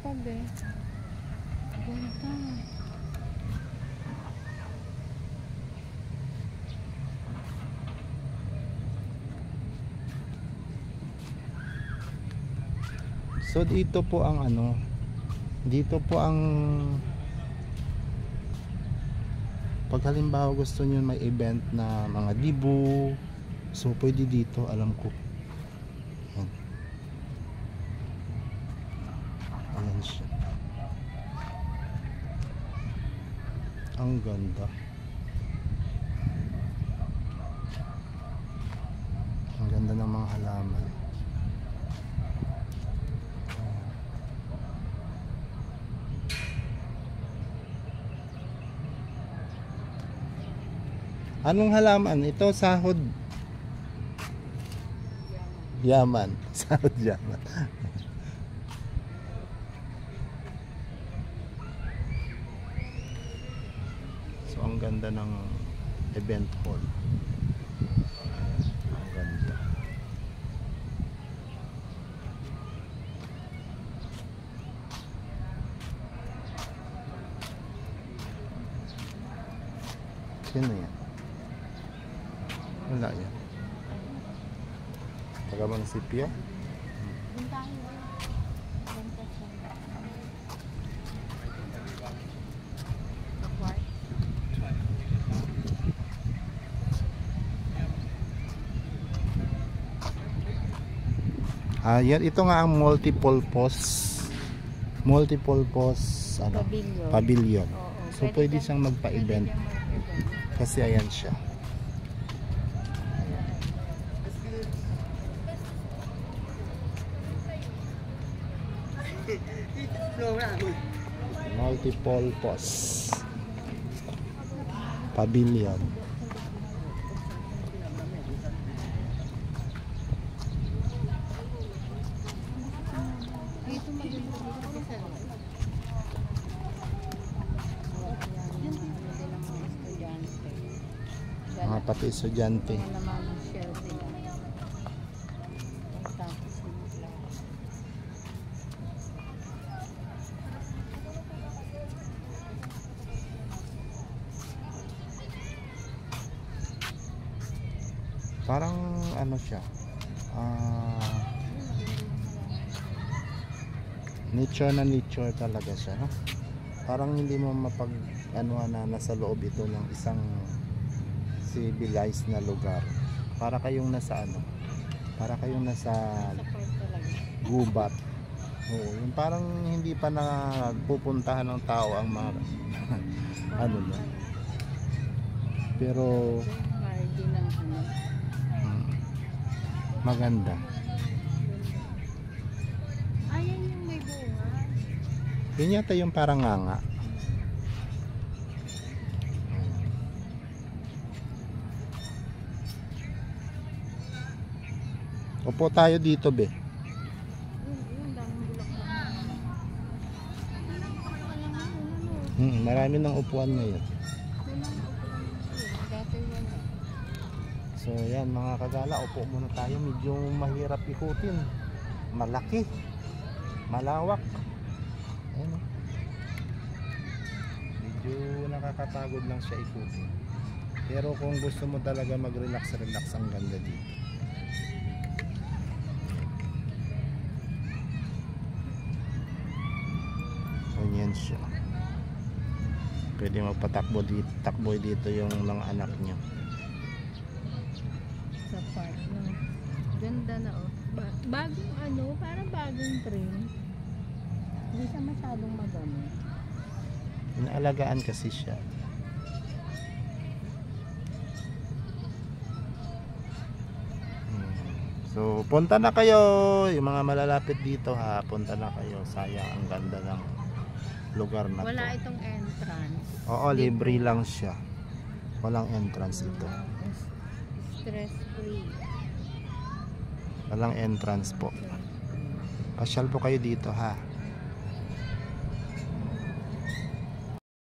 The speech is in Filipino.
pa be. Ganda. So dito po ang ano, dito po ang pag halimbawa gusto niyo may event na mga dibu, so pwede dito, alam ko. Ayan. Ayan siya. Ang ganda. Ang ganda ng mga halaman. Anong halaman? Ito sahod. Yaman. Sahod yaman. So ang ganda ng event hall. Ang ganda. Sino yan? Wala yan. Taga munisipyo? Yan, ito nga ang multi-purpose ano, pavilion. So pwede siyang magpa-event. Kasi ayan siya. Multi-purpose pavilion. Mga pati estudyante. Parang ano siya, nature talaga siya, no? Parang hindi mo mapag ano na nasa loob ito ng isang civilized na lugar. Para kayong nasa ano, para kayong nasa gubat. Oo, yung parang hindi pa napupuntahan ng tao ang mga ano na. Pero maganda. Ayan yung may bunga. Yun yata yung parang nganga. Upo tayo dito, be. Marami ng upuan ngayon. So yan mga kagala, upo muna tayo. Medyo mahirap ikutin. Malaki, malawak. Ayan, medyo nakakapagod lang siya ikutin. Pero kung gusto mo talaga mag-relax, ang ganda dito. Ayan siya. Pwede magpatakbo dito, dito yung mga anak niya. Sa park na. Ganda na oh. Bagong ano, parang bagong train. Hindi siya masyadong magamit. Inaalagaan kasi siya. So punta na kayo, yung mga malalapit dito ha, punta na kayo. Sayang, ang ganda ng lugar na to. Wala itong entrance. Oo, libre lang siya. Walang entrance ito. Stress free. Walang entrance po. Pasyal po kayo dito ha.